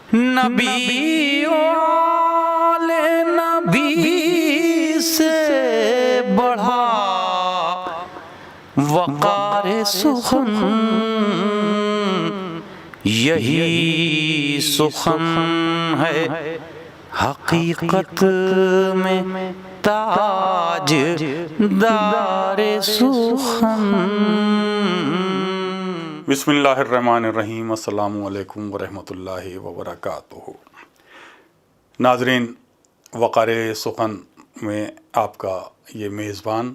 نبی والے نبی سے بڑھا وقار سخن، یہی سخن ہے حقیقت میں تاج دار سخن۔ بسم اللہ الرحمن الرحیم۔ السلام علیکم ورحمۃ اللہ وبرکاتہ۔ ناظرین، وقار سخن میں آپ کا یہ میزبان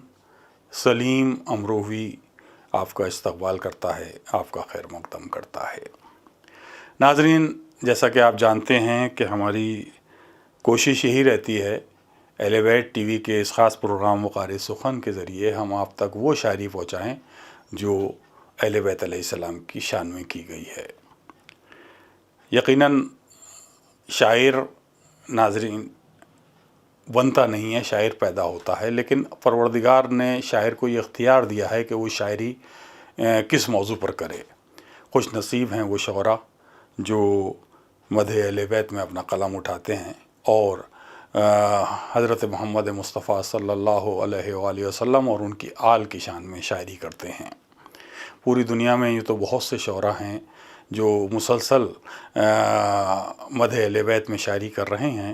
سلیم امروہوی آپ کا استقبال کرتا ہے، آپ کا خیر مقدم کرتا ہے۔ ناظرین، جیسا کہ آپ جانتے ہیں کہ ہماری کوشش یہی رہتی ہے اہل بیت ٹی وی کے اس خاص پروگرام وقار سخن کے ذریعے ہم آپ تک وہ شاعری پہنچائیں جو اہل بیت علیہ السلام کی شان میں کی گئی ہے۔ یقیناً شاعر ناظرین بنتا نہیں ہے، شاعر پیدا ہوتا ہے، لیکن پروردگار نے شاعر کو یہ اختیار دیا ہے کہ وہ شاعری کس موضوع پر کرے۔ خوش نصیب ہیں وہ شعراء جو مدح اہل بیت میں اپنا قلم اٹھاتے ہیں اور حضرت محمد مصطفیٰ صلی اللہ علیہ وآلہ وسلم اور ان کی آل کی شان میں شاعری کرتے ہیں۔ پوری دنیا میں یہ تو بہت سے شعراء ہیں جو مسلسل مدح اہل بیت میں شاعری کر رہے ہیں۔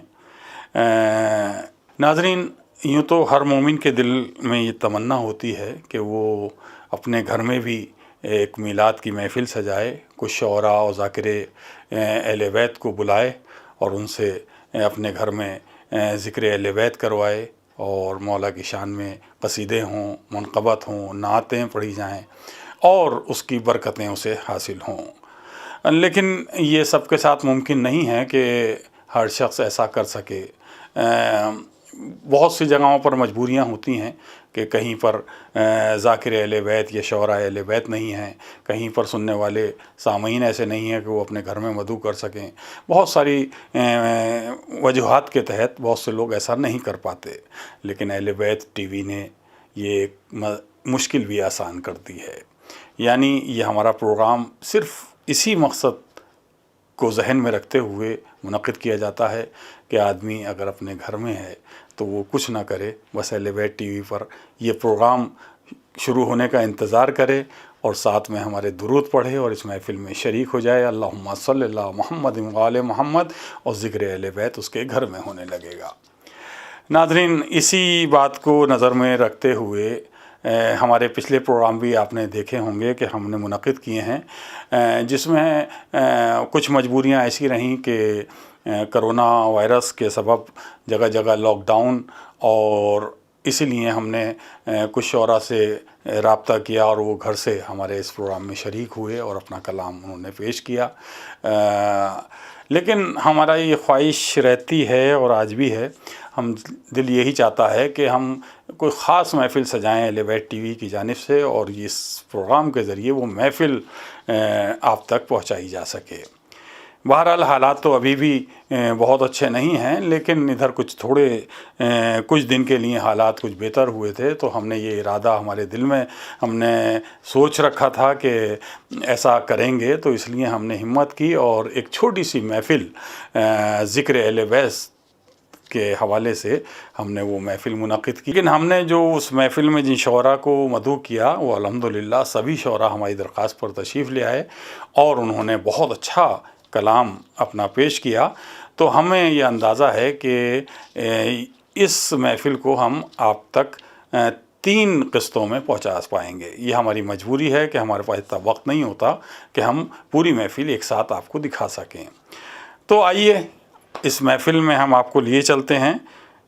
ناظرین، یوں تو ہر مومن کے دل میں یہ تمنا ہوتی ہے کہ وہ اپنے گھر میں بھی ایک میلاد کی محفل سجائے، کچھ شعراء و ذاکر اہل بیت کو بلائے اور ان سے اپنے گھر میں ذکر اہل بیت کروائے اور مولا کی شان میں قصیدے ہوں، منقبت ہوں، نعتیں پڑھی جائیں اور اس کی برکتیں اسے حاصل ہوں۔ لیکن یہ سب کے ساتھ ممکن نہیں ہے کہ ہر شخص ایسا کر سکے۔ بہت سی جگہوں پر مجبوریاں ہوتی ہیں کہ کہیں پر ذاکر اہل بیت یا شعراء اہل بیت نہیں ہیں، کہیں پر سننے والے سامعین ایسے نہیں ہیں کہ وہ اپنے گھر میں مدعو کر سکیں۔ بہت ساری وجوہات کے تحت بہت سے لوگ ایسا نہیں کر پاتے، لیکن اہل بیت ٹی وی نے یہ ایک مشکل بھی آسان کر دی ہے۔ یعنی یہ ہمارا پروگرام صرف اسی مقصد کو ذہن میں رکھتے ہوئے منعقد کیا جاتا ہے کہ آدمی اگر اپنے گھر میں ہے تو وہ کچھ نہ کرے، بس اہل بیت ٹی وی پر یہ پروگرام شروع ہونے کا انتظار کرے اور ساتھ میں ہمارے درود پڑھے اور اس محفل میں شریک ہو جائے۔ اللہم صلی اللہ محمد وآل محمد، اور ذکر اہل بیت اس کے گھر میں ہونے لگے گا۔ ناظرین، اسی بات کو نظر میں رکھتے ہوئے ہمارے پچھلے پروگرام بھی آپ نے دیکھے ہوں گے کہ ہم نے منعقد کیے ہیں، جس میں کچھ مجبوریاں ایسی رہیں کہ کرونا وائرس کے سبب جگہ جگہ لاک ڈاؤن، اور اسی لیے ہم نے کچھ شعراء سے رابطہ کیا اور وہ گھر سے ہمارے اس پروگرام میں شریک ہوئے اور اپنا کلام انہوں نے پیش کیا۔ لیکن ہمارا یہ خواہش رہتی ہے اور آج بھی ہے، ہم دل یہی چاہتا ہے کہ ہم کوئی خاص محفل سجائیں اہل بیت ٹی وی کی جانب سے، اور اس پروگرام کے ذریعے وہ محفل آپ تک پہنچائی جا سکے۔ بہرحال حالات تو ابھی بھی بہت اچھے نہیں ہیں، لیکن ادھر کچھ دن کے لیے حالات کچھ بہتر ہوئے تھے، تو ہم نے یہ ارادہ ہمارے دل میں ہم نے سوچ رکھا تھا کہ ایسا کریں گے، تو اس لیے ہم نے ہمت کی اور ایک چھوٹی سی محفل ذکر اہل بیت کے حوالے سے ہم نے وہ محفل منعقد کی۔ لیکن ہم نے جو اس محفل میں جن شعراء کو مدعو کیا وہ الحمدللہ سبھی شعراء ہماری درخواست پر تشریف لے آئے اور انہوں نے بہت اچھا کلام اپنا پیش کیا۔ تو ہمیں یہ اندازہ ہے کہ اس محفل کو ہم آپ تک 3 قسطوں میں پہنچا پائیں گے۔ یہ ہماری مجبوری ہے کہ ہمارے پاس اتنا وقت نہیں ہوتا کہ ہم پوری محفل ایک ساتھ آپ کو دکھا سکیں۔ تو آئیے اس محفل میں ہم آپ کو لیے چلتے ہیں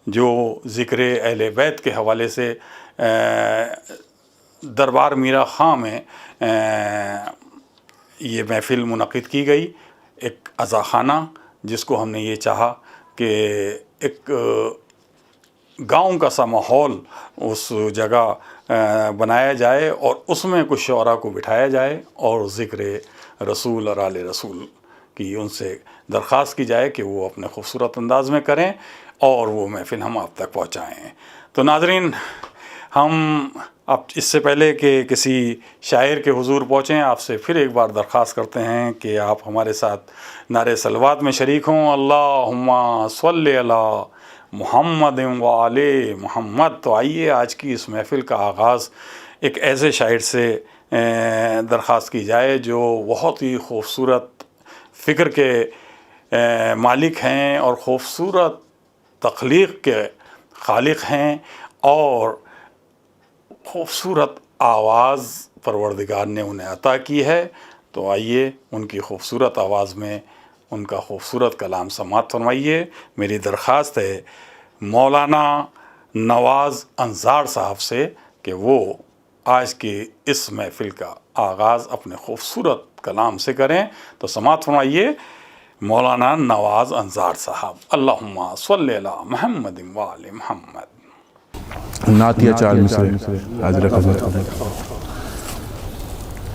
جو ذکر اہل بیت کے حوالے سے دربار میرا خاں میں یہ محفل منعقد کی گئی، ایک عزاخانہ جس کو ہم نے یہ چاہا کہ ایک گاؤں کا سا ماحول اس جگہ بنایا جائے اور اس میں کچھ شعراء کو بٹھایا جائے اور ذکر رسول اور آل رسول کی ان سے درخواست کی جائے کہ وہ اپنے خوبصورت انداز میں کریں اور وہ محفل ہم آپ تک پہنچائیں۔ تو ناظرین، ہم اب اس سے پہلے کہ کسی شاعر کے حضور پہنچیں، آپ سے پھر ایک بار درخواست کرتے ہیں کہ آپ ہمارے ساتھ نعرہ صلوات میں شریک ہوں۔ اللہم صلی علی محمد و آل محمد۔ تو آئیے آج کی اس محفل کا آغاز ایک ایسے شاعر سے درخواست کی جائے جو بہت ہی خوبصورت فکر کے مالک ہیں اور خوبصورت تخلیق کے خالق ہیں اور خوبصورت آواز پروردگار نے انہیں عطا کی ہے۔ تو آئیے ان کی خوبصورت آواز میں ان کا خوبصورت کلام سماعت فرمائیے۔ میری درخواست ہے مولانا نواز انصار صاحب سے کہ وہ آج کی اس محفل کا آغاز اپنے خوبصورت کلام سے کریں۔ تو سماعت فرمائیے مولانا نواز انصار صاحب۔ اللہم صلی علی محمد و آل محمد۔ نعتیہ چار مصرے حاضر خدمت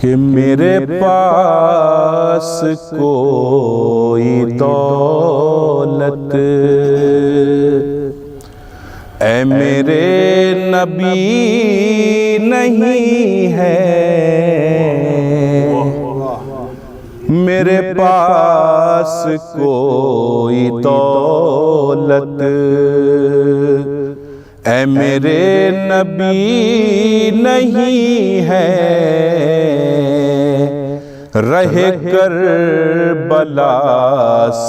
کہ میرے پاس کوئی دولت اے میرے نبی نہیں ہے، میرے پاس کوئی دولت اے میرے نبی نہیں ہے، رہے کربلا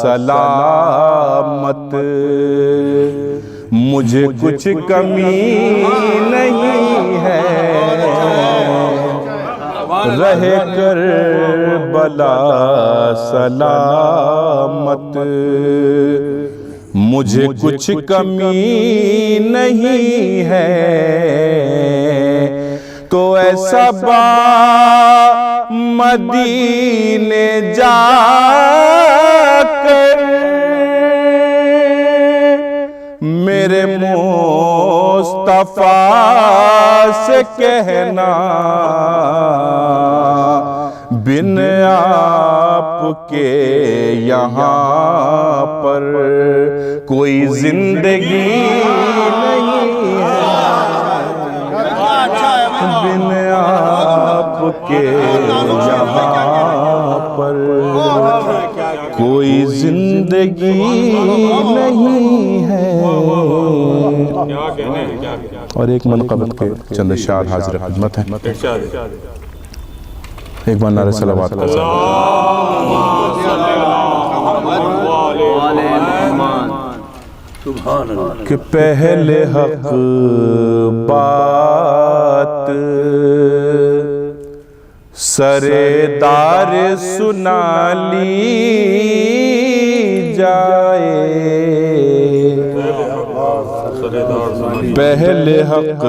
سلامت مجھے کچھ کمی نہیں ہے، رہے کربلا سلامت مجھے کچھ کمی نہیں ہے، تو ایسا با مدینے جا کر میرے مصطفیٰ سے کہنا بن آپ کے یہاں پر کوئی زندگی نہیں ہے، بن آپ کے یہاں پر کوئی زندگی نہیں ہے۔ اور ایک منقبت کے چند اشعار حاضر خدمت ہیں، ایک بار نعرہ صلوات کا کہ پہلے حق بات سرے دار سنا لی جائے، پہلے حق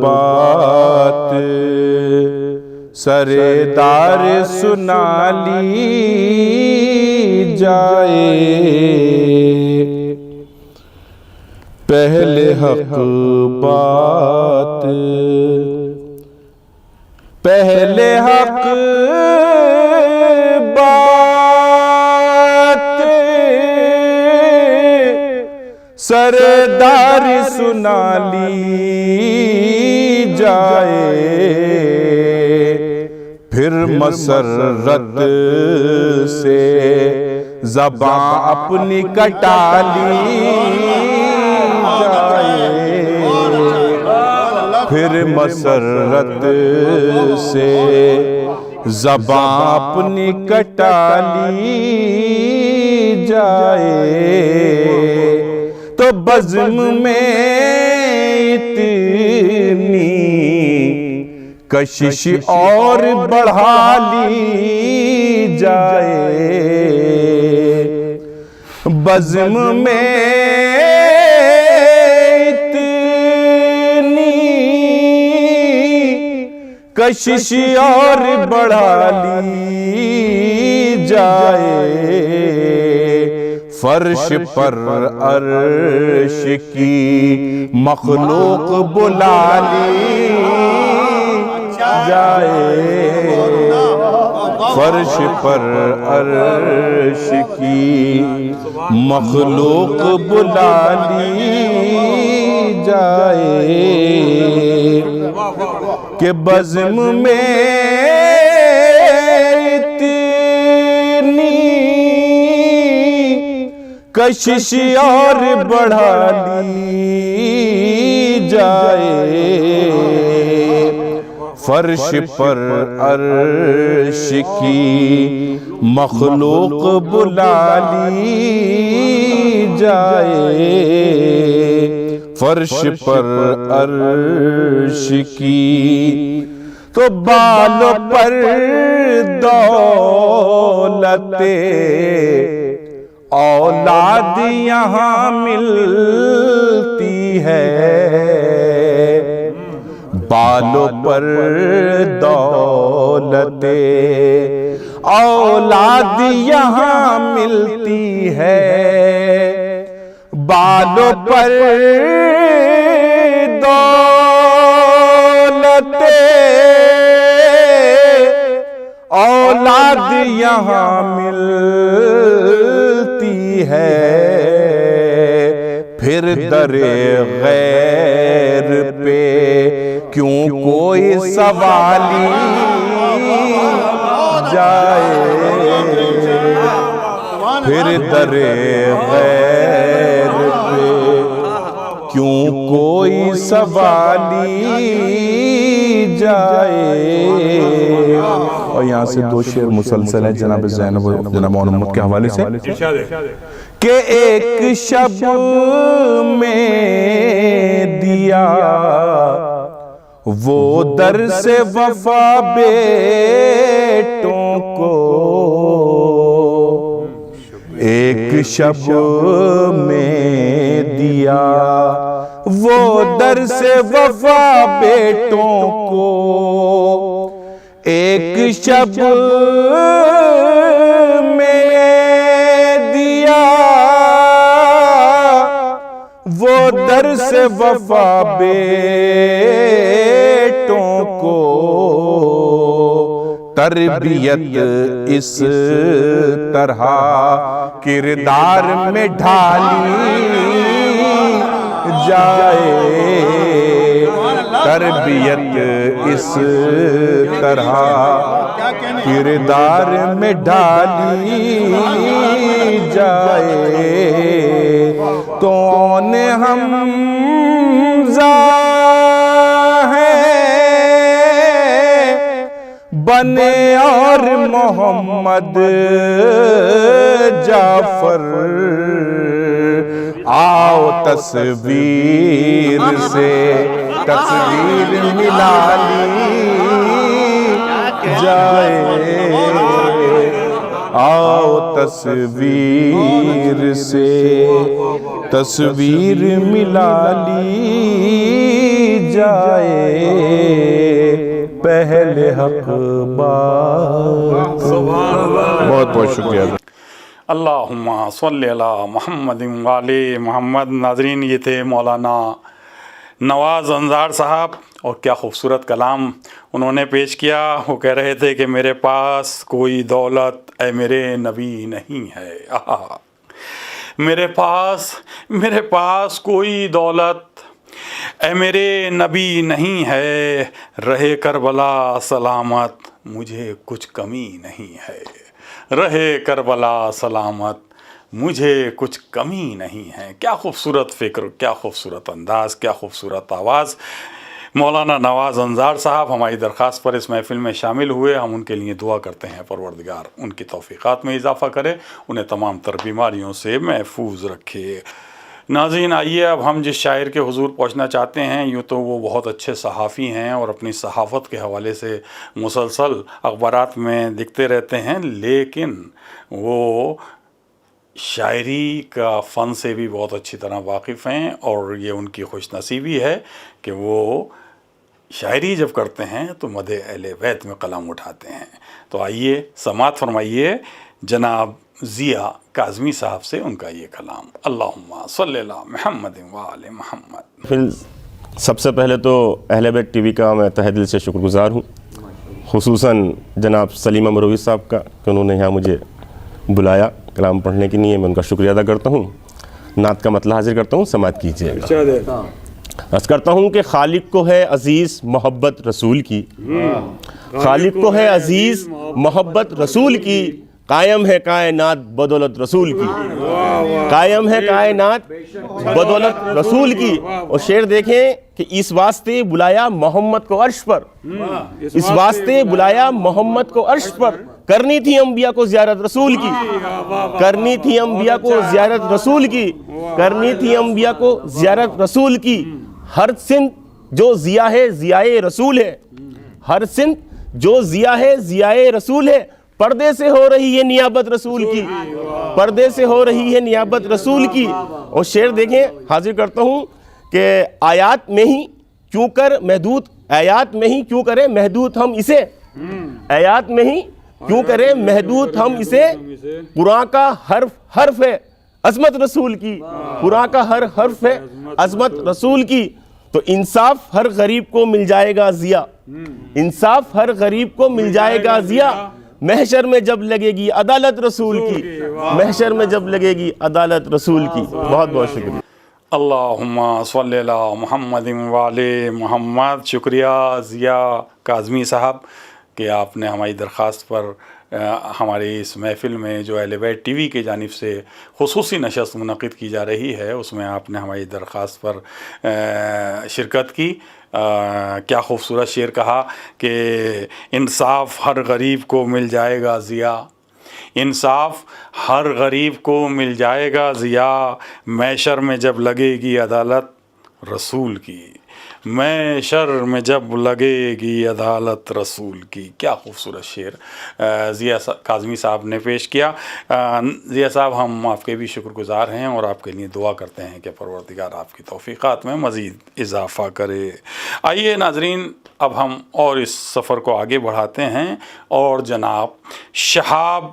بات سرے دار سنا لی جائے، پہلے حق بات پہلے حق بات سردار سنا لی جائے، پھر مسرت سے زبان اپنی کٹا لی جائے، پھر مسرت سے زبان اپنی کٹا لی جائے، تو بزم میں اتنی کشش اور بڑھا لی جائے، بزم میں کشش اور بڑھا لی جائے، فرش پر عرش کی مخلوق بلا لی جائے، فرش پر عرش کی مخلوق بلا لی جائے کہ بزم میں اتنی کشش اور بڑھا لی جائے فرش پر عرش کی مخلوق بلا لی جائے فرش پر عرش کی تو بالوں پر دولت اولاد یہاں ملتی ہے بالوں پر دولت اولاد یہاں ملتی ہے بالوں پر دولت اولاد یہاں ملتی ہے پھر در غیر پہ کیوں کوئی سوالی جائے پھر در غیر پہ کیوں کوئی سوالی جائے اور یہاں سے دو شعر مسلسل ہیں جناب زینب و جناب محمد کے حوالے سے کہ ایک شب میں دیا وہ در سے وفا بیٹوں کو ایک شب میں دیا وہ در سے وفا بیٹوں کو ایک شب میں دیا وہ در سے وفا بیٹوں کو تربیت اس طرح کردار میں ڈھالی جائے تربیت اس طرح کردار میں ڈھالی جائے تو حمزہ ہے بنے اور محمد جعفر آؤ تصویر سے تصویر ملا لی جائے آؤ تصویر سے تصویر ملا لی جائے پہلے حق بات بہت بہت شکریہ اللہم صلی علی محمد وعلی محمد۔ ناظرین یہ تھے مولانا نواز انصار صاحب اور کیا خوبصورت کلام انہوں نے پیش کیا۔ وہ کہہ رہے تھے کہ میرے پاس کوئی دولت اے میرے نبی نہیں ہے، میرے پاس کوئی دولت اے میرے نبی نہیں ہے، رہے کربلا سلامت مجھے کچھ کمی نہیں ہے، رہے کربلا سلامت مجھے کچھ کمی نہیں ہے۔ کیا خوبصورت فکر، کیا خوبصورت انداز، کیا خوبصورت آواز۔ مولانا نواز انصار صاحب ہماری درخواست پر اس محفل میں شامل ہوئے، ہم ان کے لیے دعا کرتے ہیں پروردگار ان کی توفیقات میں اضافہ کرے، انہیں تمام تر بیماریوں سے محفوظ رکھے۔ ناظرین آئیے اب ہم جس شاعر کے حضور پہنچنا چاہتے ہیں، یوں تو وہ بہت اچھے صحافی ہیں اور اپنی صحافت کے حوالے سے مسلسل اخبارات میں دکھتے رہتے ہیں، لیکن وہ شاعری کا فن سے بھی بہت اچھی طرح واقف ہیں اور یہ ان کی خوش نصیبی ہے کہ وہ شاعری جب کرتے ہیں تو مدح اہل بیت میں قلم اٹھاتے ہیں۔ تو آئیے سماعت فرمائیے جناب ضیاء کاظمی صاحب سے ان کا یہ کلام۔ اللہم صلی علی محمد وآل محمد۔ سب سے پہلے تو اہل بیت ٹی وی کا میں تہہ دل سے شکر گزار ہوں، خصوصاً جناب سلیمہ مروی صاحب کا کہ انہوں نے یہاں مجھے بلایا کلام پڑھنے کے لیے، میں ان کا شکریہ ادا کرتا ہوں۔ نعت کا مطلع حاضر کرتا ہوں، سماعت کیجیے گا۔ عرض کرتا ہوں کہ خالق کو ہے عزیز محبت رسول کی، خالق کو ہے عزیز محبت رسول کی، قائم ہے کائنات بدولت رسول کی، قائم ہے کائنات بدولت رسول کی۔ اور شعر دیکھیں کہ اس واسطے بلایا محمد کو عرش پر، اس واسطے بلایا محمد کو عرش پر، کرنی تھی انبیاء کو زیارت رسول کی، کرنی تھی انبیاء کو زیارت رسول کی، کرنی تھی انبیاء کو زیارت رسول کی۔ ہر سمت جو ضیاء ہے ضیاء رسول ہے، ہر سمت جو ضیاء ہے ضیاء رسول ہے، پردے سے ہو رہی ہے نیابت رسول کی، پردے سے ہو رہی ہے نیابت رسول کی۔ اور شعر دیکھیں، حاضر کرتا ہوں کہ آیات میں ہی کیوں کر محدود، آیات میں ہی کیوں کریں محدود ہم اسے، آیات میں ہی کیوں کریں محدود ہم اسے، قرآن کا حرف حرف ہے عظمت رسول کی، قرآن کا ہر حرف ہے عظمت رسول کی۔ تو انصاف ہر غریب کو مل جائے گا ضیاء، انصاف ہر غریب کو مل جائے گا ضیاء، محشر میں جب لگے گی عدالت رسول کی، محشر میں جب لگے گی عدالت رسول کی۔ بہت بہت شکریہ۔ اللہم صلی علی محمد وعلی محمد۔ شکریہ ضیاء کاظمی صاحب کہ آپ نے ہماری درخواست پر ہماری اس محفل میں جو اہل بیت ٹی وی کی جانب سے خصوصی نشست منعقد کی جا رہی ہے، اس میں آپ نے ہماری درخواست پر شرکت کی۔ کیا خوبصورت شعر کہا کہ انصاف ہر غریب کو مل جائے گا ضیاء، انصاف ہر غریب کو مل جائے گا ضیاء، محشر میں جب لگے گی عدالت رسول کی، محشر میں جب لگے گی عدالت رسول کی۔ کیا خوبصورت شعر ضیاء کاظمی صاحب نے پیش کیا۔ ضیاء صاحب، ہم آپ کے بھی شکر گزار ہیں اور آپ کے لیے دعا کرتے ہیں کہ پروردگار آپ کی توفیقات میں مزید اضافہ کرے۔ آئیے ناظرین، اب ہم اور اس سفر کو آگے بڑھاتے ہیں اور جناب شہاب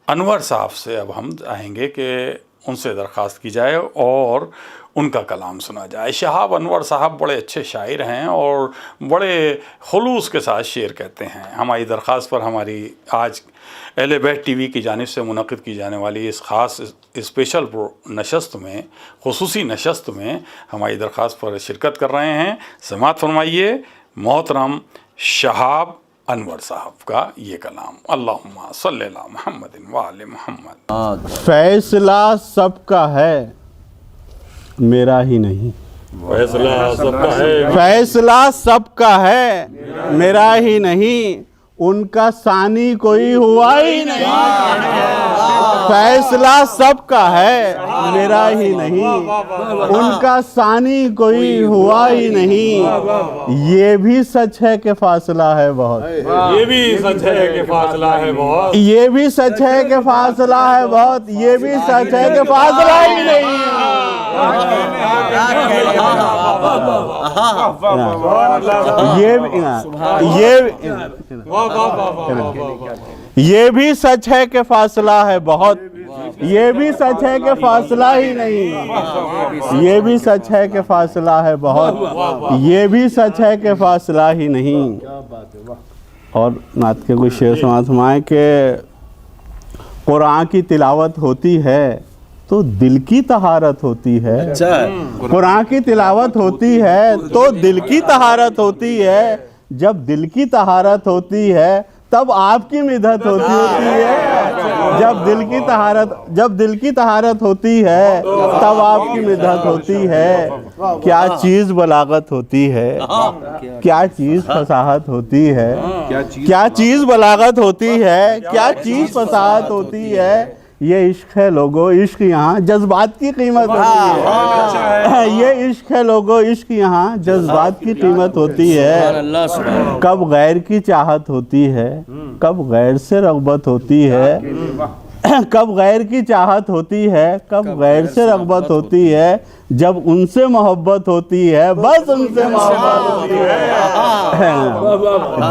انور صاحب سے اب ہم چاہیں گے کہ ان سے درخواست کی جائے اور ان کا کلام سنا جائے۔ شہاب انور صاحب بڑے اچھے شاعر ہیں اور بڑے خلوص کے ساتھ شعر کہتے ہیں۔ ہماری درخواست پر ہماری آج اہل بیت ٹی وی کی جانب سے منعقد کی جانے والی اس خاص اسپیشل نشست میں، خصوصی نشست میں ہماری درخواست پر شرکت کر رہے ہیں۔ سماعت فرمائیے محترم شہاب انور صاحب کا یہ کلام۔ اللہم صلی علی محمد وعلی محمد۔ فیصلہ سب کا ہے میرا ہی نہیں، فیصلہ سب کا ہے، فیصلہ سب کا ہے میرا ہی نہیں، ان کا ثانی کوئی ہوا ہی نہیں۔ فیصلہ سب کا ہے میرا ہی نہیں، ان کا ثانی کوئی ہوا ہی نہیں۔ یہ بھی سچ ہے کہ فاصلہ ہے بہت، یہ بھی سچ ہے کہ فاصلہ ہے بہت، یہ بھی سچ ہے کہ فاصلہ ہے بہت، یہ بھی سچ ہے کہ فاصلہ ہی نہیں۔ یہ بھی سچ ہے کہ فاصلہ ہے بہت، یہ بھی سچ ہے کہ فاصلہ ہی نہیں، یہ بھی سچ ہے کہ فاصلہ ہے بہت، یہ بھی سچ ہے کہ فاصلہ ہی نہیں۔ اور نعت کے کوئی شعر سماعت فرمائیں کہ قرآن کی تلاوت ہوتی ہے تو دل کی طہارت ہوتی ہے، قرآن کی تلاوت ہوتی ہے تو دل کی طہارت ہوتی ہے، جب دل کی طہارت ہوتی ہے تب آپ کی مدحت ہوتی ہے، جب دل کی طہارت ہوتی ہے تب آپ کی مدحت ہوتی ہے۔ کیا چیز بلاغت ہوتی ہے، کیا چیز فصاحت ہوتی ہے، کیا چیز بلاغت ہوتی ہے، کیا چیز فصاحت ہوتی ہے۔ یہ عشق ہے لوگو، عشق یہاں جذبات کی قیمت ہوتی ہے، یہ عشق ہے لوگو، عشق یہاں جذبات کی قیمت ہوتی ہے۔ کب غیر کی چاہت ہوتی ہے، کب غیر سے رغبت ہوتی ہے، کب غیر کی چاہت ہوتی ہے، کب غیر سے رغبت ہوتی ہے، جب ان سے محبت ہوتی ہے بس ان سے محبت ہوتی ہے،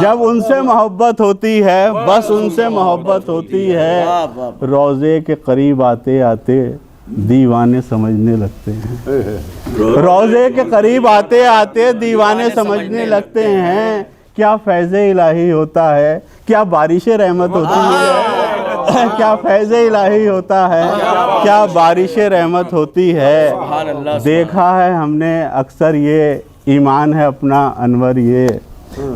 جب ان سے محبت ہوتی ہے بس ان سے محبت ہوتی ہے۔ روضے کے قریب آتے آتے دیوانے سمجھنے لگتے ہیں، روضے کے قریب آتے آتے دیوانے سمجھنے لگتے ہیں۔ کیا فیض الہی ہوتا ہے، کیا بارش رحمت ہوتی ہے، کیا فیض الہی ہوتا ہے، کیا بارش رحمت ہوتی ہے۔ دیکھا ہے ہم نے اکثر یہ ایمان ہے اپنا انور یہ،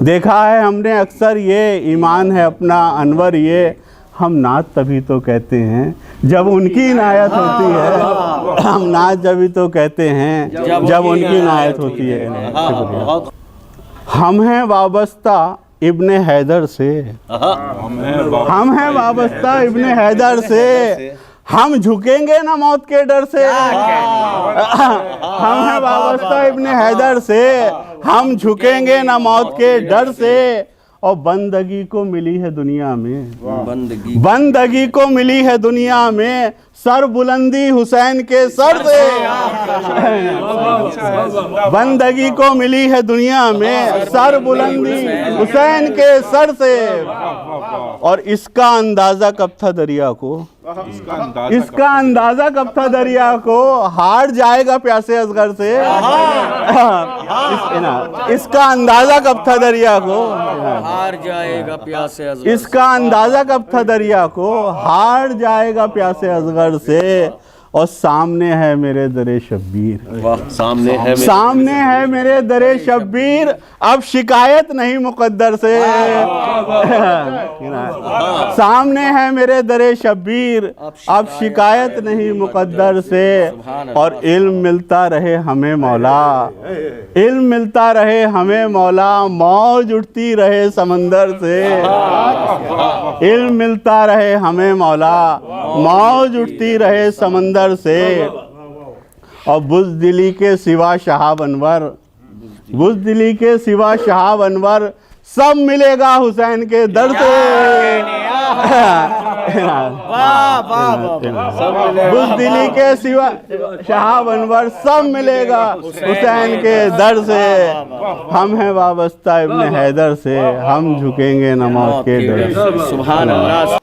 دیکھا ہے ہم نے اکثر یہ ایمان ہے اپنا انور یہ، ہم نعت تبھی تو کہتے ہیں جب ان کی عنایت ہوتی ہے، ہم نعت جبھی تو کہتے ہیں جب ان کی عنایت ہوتی ہے۔ ہم ہیں وابستہ ابن حیدر سے، ہم ہیں وابستہ ابن حیدر سے، ہم جھکیں گے نہ موت کے ڈر سے، ہم ہیں وابستہ ابن حیدر سے، ہم جھکیں گے نہ موت کے ڈر سے، اور بندگی کو ملی ہے دنیا میں، بندگی کو ملی ہے دنیا میں، سر بلندی حسین کے سر سے، بندگی کو ملی ہے دنیا میں، سر بلندی حسین کے سر سے۔ اور اس کا اندازہ کب تھا دریا کو، اس کا اندازہ کب تھا دریا کو، ہار جائے گا پیاسے اصغر سے، اس کا اندازہ کب تھا دریا کو، ہار جائے گا پیاسے اصغر، اس کا اندازہ کب تھا دریا کو، ہار جائے گا پیاسے اصغر سے، اور سامنے ہے میرے در شبیر، سامنے ہے میرے در شبیر، اب شکایت نہیں مقدر سے، سامنے ہے میرے در شبیر، اب شکایت نہیں مقدر سے، اور علم ملتا رہے ہمیں مولا، علم ملتا رہے ہمیں مولا، موج اٹھتی رہے سمندر سے، علم ملتا رہے ہمیں مولا، موج اٹھتی رہے سمندر سے، اور بزدلی کے سوا شہاب انور، بزدلی کے سوا شہاب انور، سب ملے گا حسین کے در سے، بزدلی کے سوا شہاب انور، سب ملے گا حسین کے در سے، ہم ہیں وابستہ ابن حیدر سے، ہم جھکیں گے نہ موت کے ڈر سے۔ سبحان اللہ۔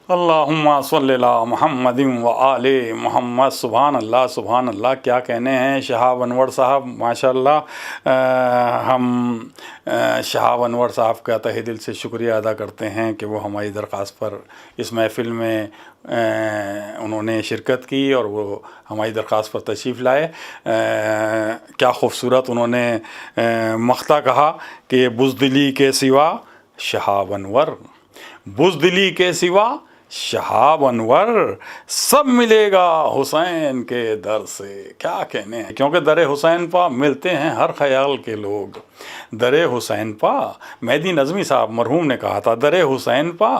اللہم صلی اللہ محمد و آل محمد۔ سبحان اللہ سبحان اللہ، کیا کہنے ہیں شہاب انور صاحب، ماشاءاللہ۔ ہم شہاب انور صاحب کا تہہ دل سے شکریہ ادا کرتے ہیں کہ وہ ہماری درخواست پر اس محفل میں انہوں نے شرکت کی اور وہ ہماری درخواست پر تشریف لائے۔ کیا خوبصورت انہوں نے مقطع کہا کہ بزدلی کے سوا شہاب انور، بزدلی کے سوا شہاب انور، سب ملے گا حسین کے در سے۔ کیا کہنے ہیں، کیونکہ در حسین پا ملتے ہیں ہر خیال کے لوگ، در حسین پا، مہدی نظمی صاحب مرحوم نے کہا تھا، در حسین پا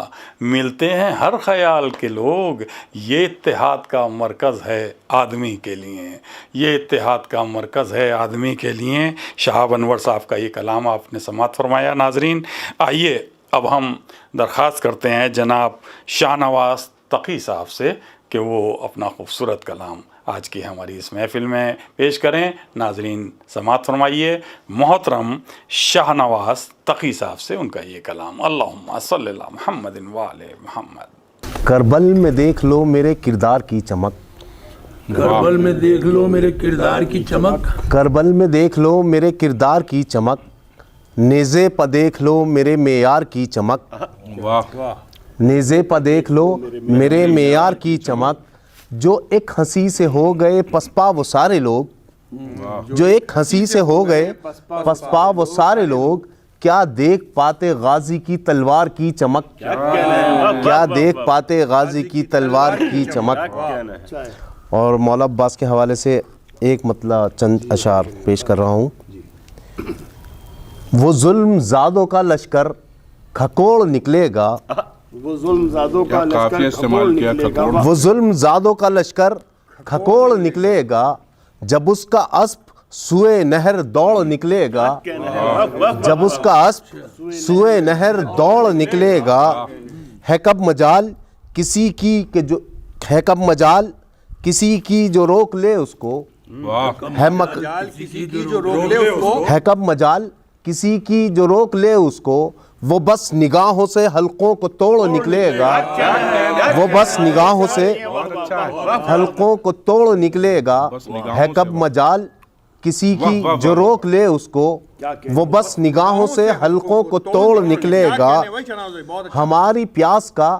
ملتے ہیں ہر خیال کے لوگ، یہ اتحاد کا مرکز ہے آدمی کے لیے، یہ اتحاد کا مرکز ہے آدمی کے لیے۔ شہاب انور صاحب کا یہ کلام آپ نے سماعت فرمایا۔ ناظرین، آئیے اب ہم درخواست کرتے ہیں جناب شاہ نواز تقی صاحب سے کہ وہ اپنا خوبصورت کلام آج کی ہماری اس محفل میں پیش کریں۔ ناظرین سماعت فرمائیے محترم شاہ نواز تقی صاحب سے ان کا یہ کلام۔ اللہم صلی اللہ محمد و آل محمد۔ کربل میں دیکھ لو میرے کردار کی چمک، کربل میں دیکھ لو میرے کردار کی چمک، کربل میں دیکھ لو میرے کردار کی چمک، نیزے پہ دیکھ لو میرے معیار کی چمک، نیزے پہ دیکھ لو میرے معیار کی چمک، جو ایک ہنسی سے ہو گئے پسپا وہ سارے لوگ، جو ایک ہنسی سے ہو گئے پسپا وہ سارے لوگ، کیا دیکھ پاتے غازی کی تلوار کی چمک، کیا دیکھ پاتے غازی کی تلوار کی چمک۔ اور مولا عباس کے حوالے سے ایک مطلب چند اشعار پیش کر رہا ہوں۔ وہ ظلم زادوں کا لشکر کھکوڑ نکلے گا، وہ ظلم زادوں کا لشکر استعمال کیا کھکوڑ، وہ ظلم زادوں کا لشکر کھکوڑ نکلے گا، جب اس کا اسپ سوئے نہر دوڑ نکلے گا، جب اس کا اسپ سوئے نہر دوڑ نکلے گا، ہے کب مجال کسی کی کہ جو ہے کب مجال کسی کی جو روک لے اس کو، ہے کب مجال کسی کی جو روک لے اس کو، وہ بس نگاہوں سے حلقوں کو توڑ نکلے گا، وہ بس نگاہوں سے حلقوں کو توڑ نکلے گا، ہے کب مجال کسی کی جو روک لے اس کو، وہ بس نگاہوں سے حلقوں کو توڑ نکلے گا، ہماری پیاس کا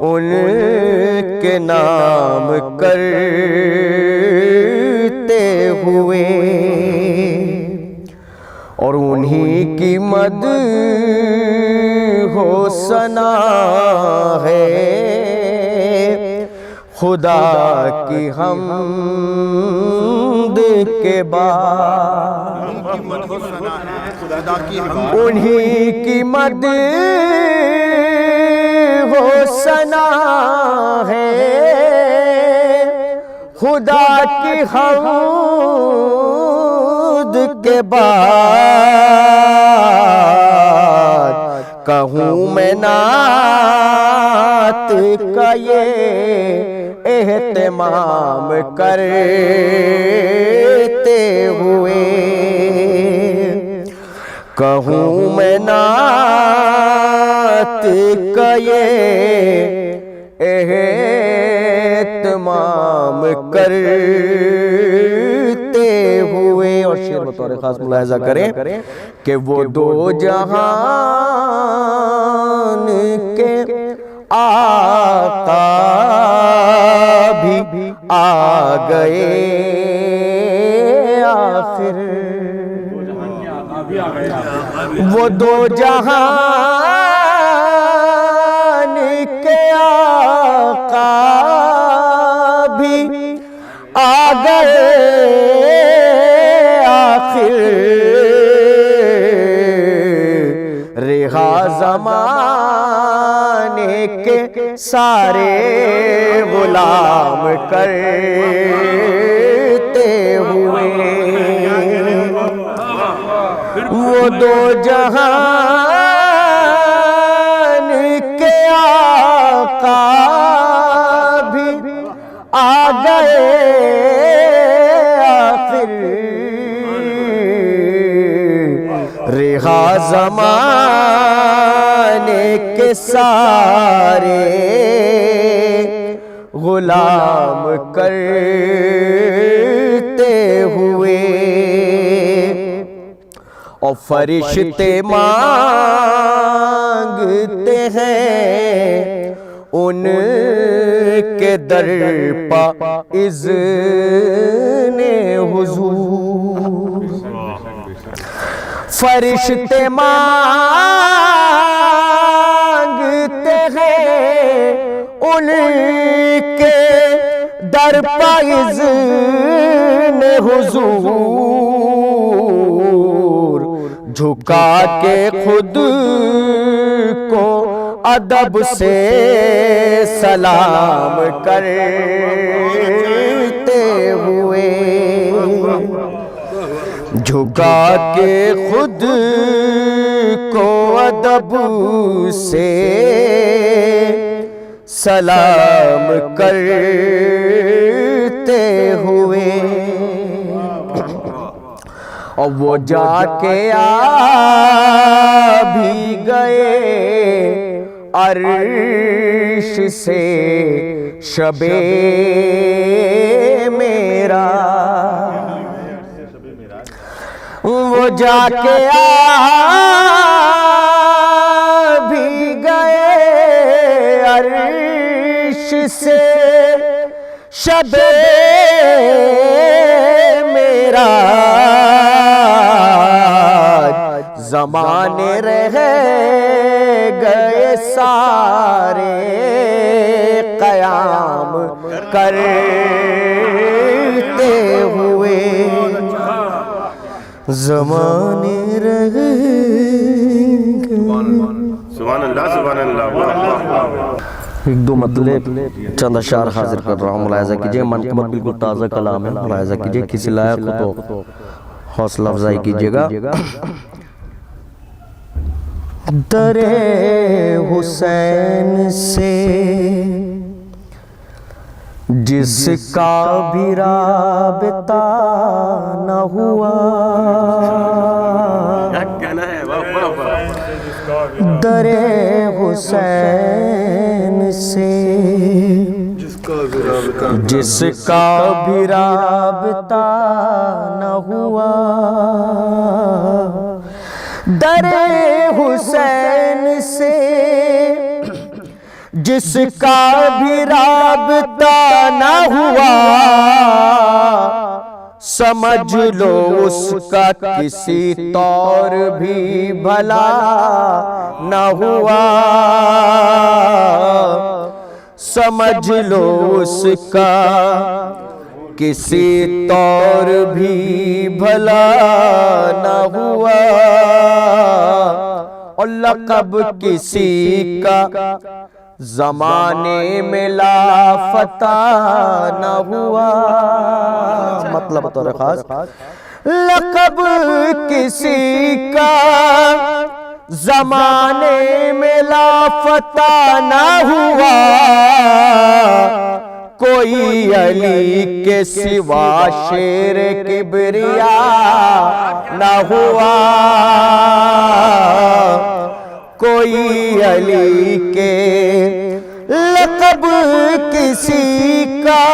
ان کے نام کرتے ہوئے اور انہی کی مدح و ثنا ہے خدا کی حمد کے بعد انہی کی مدح و ثنا ہے خدا کی حمد کے بعد کہوں میں نعت کا یہ اہتمام کرتے ہوئے کہوں میں نعت کا یہ اہتمام کرتے ہوئے اور شعر بطور خاص ملاحظہ کریں کہ وہ دو جہان کے آقا بھی آ گئے آخر وہ دو جہان کے آقا بھی آ گئے آخر رہا زمانے کے سارے غلام کرتے ہوئے وہ دو جہان کے آقا بھی آ گئے آخر رہا زمانے کے سارے غلام کرتے ہوئے اور فرشتے مانگتے ہیں ان کے در پا اذن حضور فرشتے مانگتے ہیں ان کے در پا اذن حضور جھکا کے خود کو ادب سے سلام کرتے ہوئے جھکا کے خود کو ادب سے سلام کرتے ہوئے اور وہ جا کے آ بھی گئے عرش سے شب میرا وہ جا کے آ بھی گئے عرش سے شب میرا زمانے رہ گئے سارے قیام کرتے ہوئے زمانے رہ گئے سبحان اللہ سبحان اللہ ایک دو مطلب چند اشعار حاضر کر رہا ہوں ملاحظہ کیجئے منقبت بالکل تازہ کلام ہے ملاحظہ کیجئے کسی لائق تو حوصلہ افزائی کیجئے گا در حسین سے جس کا بھی رابطہ نہ ہوا در حسین سے جس کا بھی رابطہ نہ ہوا در حسین سے جس کا بھی رابطہ نہ ہوا سمجھ لو اس کا کسی طور بھی بھلا نہ ہوا، سمجھ لو اس کا کسی طور بھی بھلا نہ ہوا، اور لقب کسی کا زمانے میں لافتہ نہ ہوا، مطلب تو خاص لقب کسی کا زمانے میں لافتہ نہ ہوا، کوئی علی کے سوا شیر کبریا نہ ہوا، کوئی علی کے لقب کسی کا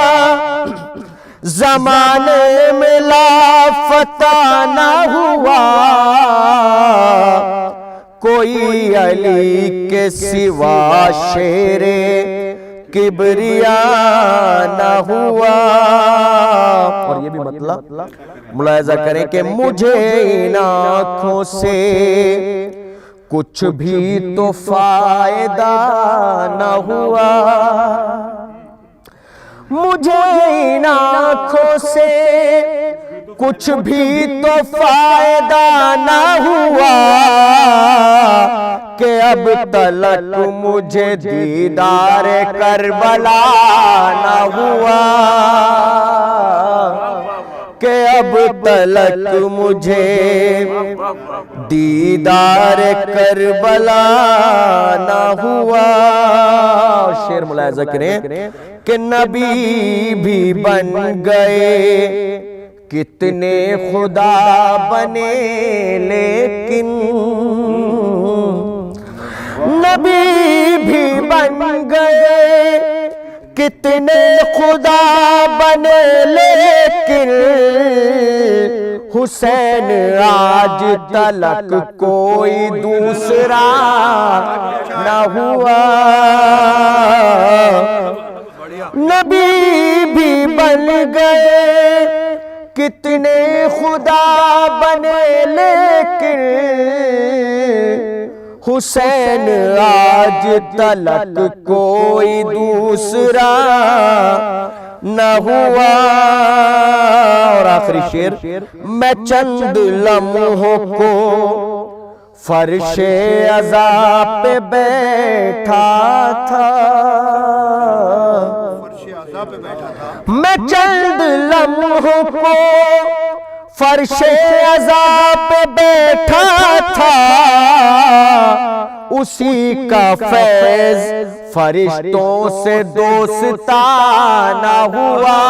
زمانے میں لافتہ نہ ہوا، کوئی علی کے سوا شیر کبریا نہ ہوا۔ اور یہ بھی مطلب ملاحظہ کریں کہ مجھے ان آنکھوں سے کچھ بھی تو فائدہ نہ ہوا، مجھے ان آنکھوں سے کچھ بھی تو فائدہ نہ ہوا، کہ اب تلک مجھے دیدار کربلا نہ ہوا، کہ اب تلک مجھے دیدار کربلا نہ ہوا۔ شعر ملاحظہ کریں کہ نبی بھی بن گئے کتنے خدا بنے، لیکن نبی بھی بن گئے کتنے خدا بنے، لیکن حسین آج تلک کوئی دوسرا نہ ہوا، نبی بھی بن گئے کتنے خدا بنے، لیکن حسین آج تلک کوئی دوسرا نہ ہوا۔ اور آخری شعر، میں چند لمحوں کو فرش عزا پہ بیٹھا تھا، میں چند لمحوں کو فرش عزا پہ بیٹھا تھا، اسی کا فیض فرشتوں سے دوستانہ ہوا،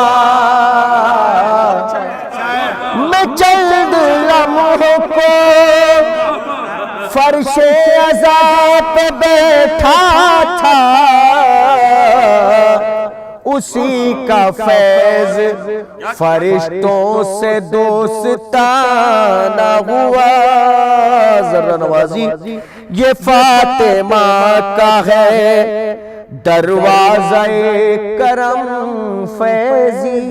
میں چند لمحوں کو فرش عزا پہ بیٹھا تھا، اسی کا فیض فرشتوں سے دوستانہ ہوا۔ ذرا نوازی، یہ فاطمہ کا ہے دروازہ کرم فیضی،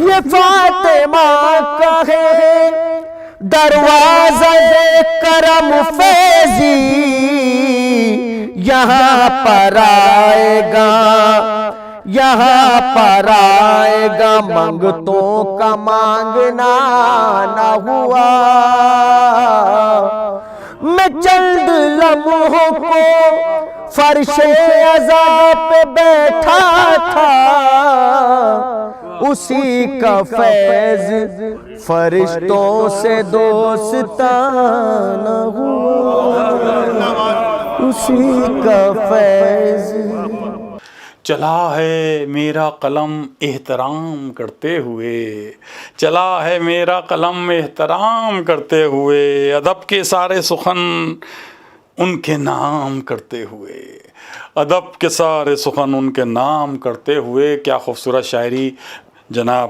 یہ فاطمہ کا ہے دروازہ کرم فیضی، یہاں پر آئے گا، یہاں پر آئے گا منگتوں کا مانگنا نہ ہوا، میں چند لمحوں کو فرش عزا پہ بیٹھا تھا، اسی کا فیض فرشتوں سے دوستانہ ہوا، اسی کا فیض۔ چلا ہے میرا قلم احترام کرتے ہوئے، چلا ہے میرا قلم احترام کرتے ہوئے، ادب کے سارے سخن ان کے نام کرتے ہوئے، ادب کے سارے سخن ان کے نام کرتے ہوئے۔ کیا خوبصورت شاعری جناب